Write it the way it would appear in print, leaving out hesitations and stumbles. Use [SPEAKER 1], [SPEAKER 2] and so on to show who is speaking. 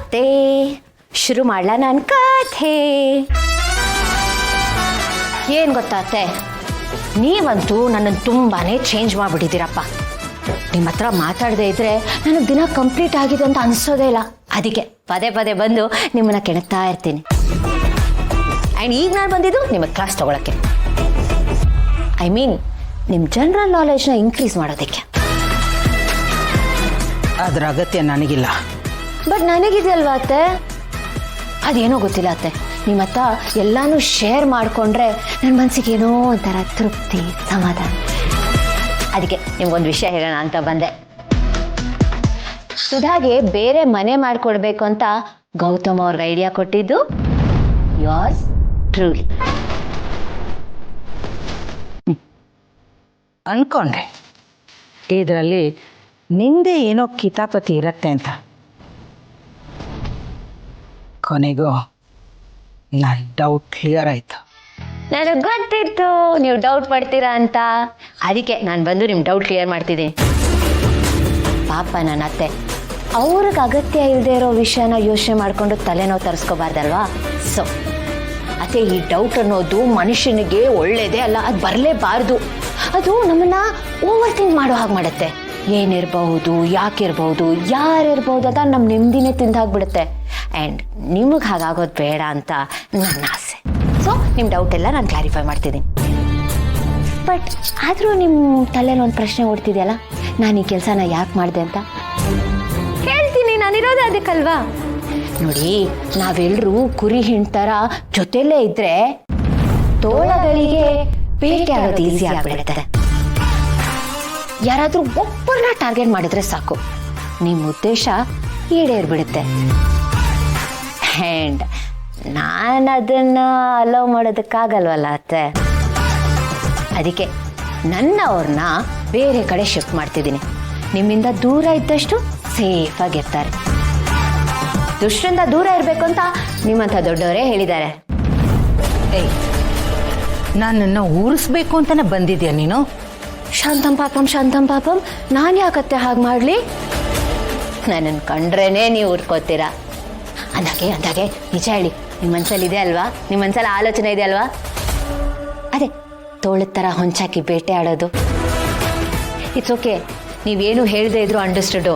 [SPEAKER 1] ಅತ್ತೆ ಶುರು ಮಾಡ್ಲಾ ನನ್ನ ಕಥೆ. ಏನು ಗೊತ್ತಾ ಅತ್ತೆ, ನೀವಂತೂ ನನ್ನನ್ನು ತುಂಬಾನೇ ಚೇಂಜ್ ಮಾಡಿಬಿಟ್ಟಿದ್ದೀರಪ್ಪ. ನಿಮ್ಮ ಹತ್ರ ಮಾತಾಡದೇ ಇದ್ರೆ ನನಗೆ ದಿನ ಕಂಪ್ಲೀಟ್ ಆಗಿದೆ ಅಂತ ಅನಿಸೋದೇ ಇಲ್ಲ. ಅದಕ್ಕೆ ಪದೇ ಪದೇ ಬಂದು ನಿಮ್ಮನ್ನ ಕೆಣಕ್ತಾ ಇರ್ತೀನಿ. ಆ್ಯಂಡ್ ಈಗ ನಾನು ಬಂದಿದ್ದು ನಿಮಗೆ ಕ್ಲಾಸ್ ತಗೊಳಕ್ಕೆ, ಐ ಮೀನ್ ನಿಮ್ಮ ಜನರಲ್ ನಾಲೆಜ್ನ ಇನ್ಕ್ರೀಸ್ ಮಾಡೋದಕ್ಕೆ.
[SPEAKER 2] ಅದರ ಅಗತ್ಯ ನನಗಿಲ್ಲ.
[SPEAKER 1] ಬಟ್ ನನಗಿದೆಯಲ್ವಾ ಅತ್ತೆ? ಅದೇನೋ ಗೊತ್ತಿಲ್ಲ ಅತ್ತೆ, ನಿಮ್ಮ ಹತ್ರ ಎಲ್ಲಾನು ಶೇರ್ ಮಾಡಿಕೊಂಡ್ರೆ ನನ್ನ ಮನಸ್ಸಿಗೆ ಏನೋ ಒಂಥರ ತೃಪ್ತಿ, ಸಮಾಧಾನ. ಅದಕ್ಕೆ ನಿಮ್ಗೊಂದು ವಿಷಯ ಹೇಳೋಣ ಅಂತ ಬಂದೆ. ಸುಧಾಗೆ ಬೇರೆ ಮನೆ ಮಾಡಿಕೊಡ್ಬೇಕು ಅಂತ ಗೌತಮ್ ಅವ್ರಿಗೆ ಐಡಿಯಾ ಕೊಟ್ಟಿದ್ದು ಯೋರ್ಸ್ ಟ್ರೂಲಿ.
[SPEAKER 2] ಅನ್ಕೊಂಡೆ ಇದರಲ್ಲಿ ನಿಂದೆ ಏನೋ ಕಿತಾಪತಿ ಇರತ್ತೆ ಅಂತ. ಕೊನೆಗೂ ನನ್ನ ಡೌಟ್ ಕ್ಲಿಯರ್ ಆಯ್ತು.
[SPEAKER 1] ನನಗೆ ಗೊತ್ತಿತ್ತು ನೀವು ಡೌಟ್ ಪಡ್ತೀರಾ ಅಂತ. ಅದಕ್ಕೆ ನಾನು ಬಂದು ನಿಮ್ಮ ಡೌಟ್ ಕ್ಲಿಯರ್ ಮಾಡ್ತಿದ್ದೀನಿ. ಪಾಪ ನನ್ನ ಅತ್ತೆ, ಅವ್ರಿಗೆ ಅಗತ್ಯ ಇಲ್ಲದೆ ಇರೋ ವಿಷಯನ ಯೋಚನೆ ಮಾಡಿಕೊಂಡು ತಲೆನೋವು ತರಿಸ್ಕೋಬಾರ್ದಲ್ವಾ. ಸೊ ಅತ್ತೆ, ಈ ಡೌಟ್ ಅನ್ನೋದು ಮನುಷ್ಯನಿಗೆ ಒಳ್ಳೇದೇ ಅಲ್ಲ, ಅದು ಬರಲೇಬಾರ್ದು. ಅದು ನಮ್ಮನ್ನ ಓವರ್ ಥಿಂಕ್ ಮಾಡೋ ಹಾಗೆ ಮಾಡುತ್ತೆ. ಏನಿರಬಹುದು, ಯಾಕಿರ್ಬಹುದು, ಯಾರಿರ್ಬಹುದು ಅಂತ ನಮ್ಮ ನೆಮ್ಮದಿನೇ ತಿಂದಾಗ್ಬಿಡುತ್ತೆ. ಆ್ಯಂಡ್ ನಿಮಗೆ ಹಾಗಾಗೋದು ಬೇಡ ಅಂತ ನನ್ನ ಆಸೆ. ಸೊ ನಿಮ್ಮ ಡೌಟ್ ಎಲ್ಲ ನಾನು ಕ್ಲಾರಿಫೈ ಮಾಡ್ತಿದ್ದೀನಿ. ಬಟ್ ಆದರೂ ನಿಮ್ಮ ತಲೆಯಲ್ಲಿ ಒಂದು ಪ್ರಶ್ನೆ ಓಡ್ತಿದೆಯಲ್ಲ, ನಾನು ಈ ಕೆಲಸನ ಯಾಕೆ ಮಾಡಿದೆ ಅಂತ ಹೇಳ್ತೀನಿ. ನಾನಿರೋದು ಅದಕ್ಕಲ್ವಾ. ನೋಡಿ, ನಾವೆಲ್ಲರೂ ಕುರಿ ಹಿಂಡ್ತರ ಜೊತೆಲೇ ಇದ್ರೆ ತೋಳಗಳಿಗೆ ಬೇಟೆ ಆಡೋದು ಈಸಿ ಆಗ್ಬಿಡುತ್ತೆ. ಯಾರಾದ್ರೂ ಒಬ್ಬರನ್ನ ಟಾರ್ಗೆಟ್ ಮಾಡಿದ್ರೆ ಸಾಕು, ನಿಮ್ಮ ಉದ್ದೇಶ ಈಡೇರ್ಬಿಡುತ್ತೆ. ಆ್ಯಂಡ್ ನಾನು ಅದನ್ನ ಅಲೋ ಮಾಡೋದಕ್ಕಾಗಲ್ವಲ್ಲ ಅತ್ತೆ. ಅದಕ್ಕೆ ನನ್ನವ್ರನ್ನ ಬೇರೆ ಕಡೆ ಶಿಫ್ಟ್ ಮಾಡ್ತಿದ್ದೀನಿ. ನಿಮ್ಮಿಂದ ದೂರ ಇದ್ದಷ್ಟು ಸೇಫ್ ಆಗಿರ್ತಾರೆ. ದುಷ್ಟರಿಂದ ದೂರ ಇರಬೇಕು ಅಂತ ನಿಮ್ಮಂಥ ದೊಡ್ಡವರೇ ಹೇಳಿದ್ದಾರೆ.
[SPEAKER 2] ಏಯ್, ನನ್ನನ್ನು ಊರಿಸ್ಬೇಕು ಅಂತಾನೆ ಬಂದಿದ್ಯಾ ನೀನು?
[SPEAKER 1] ಶಾಂತಂ ಪಾಪಂ, ನಾನು ಯಾಕತ್ತೆ ಹಾಗೆ ಮಾಡಲಿ? ನನ್ನನ್ನು ಕಂಡ್ರೇನೆ ನೀವು ಊರ್ಕೋತೀರಾ. ಅಂದಾಗೆ ನಿಜ ಹೇಳಿ, ನಿಮ್ಮ ಮನ್ಸಲ್ಲಿ ಇದೆ ಅಲ್ವಾ? ನಿಮ್ಮ ಮನ್ಸಲ್ಲಿ ಆಲೋಚನೆ ಇದೆ ಅಲ್ವಾ? ಅದೇ ತೋಳದ ಥರ ಹೊಂಚಾಕಿ ಬೇಟೆ ಆಡೋದು. ಇಟ್ಸ್ ಓಕೆ, ನೀವೇನು ಹೇಳದೇ ಇದ್ರು ಅಂಡರ್ಸ್ಟುಡು.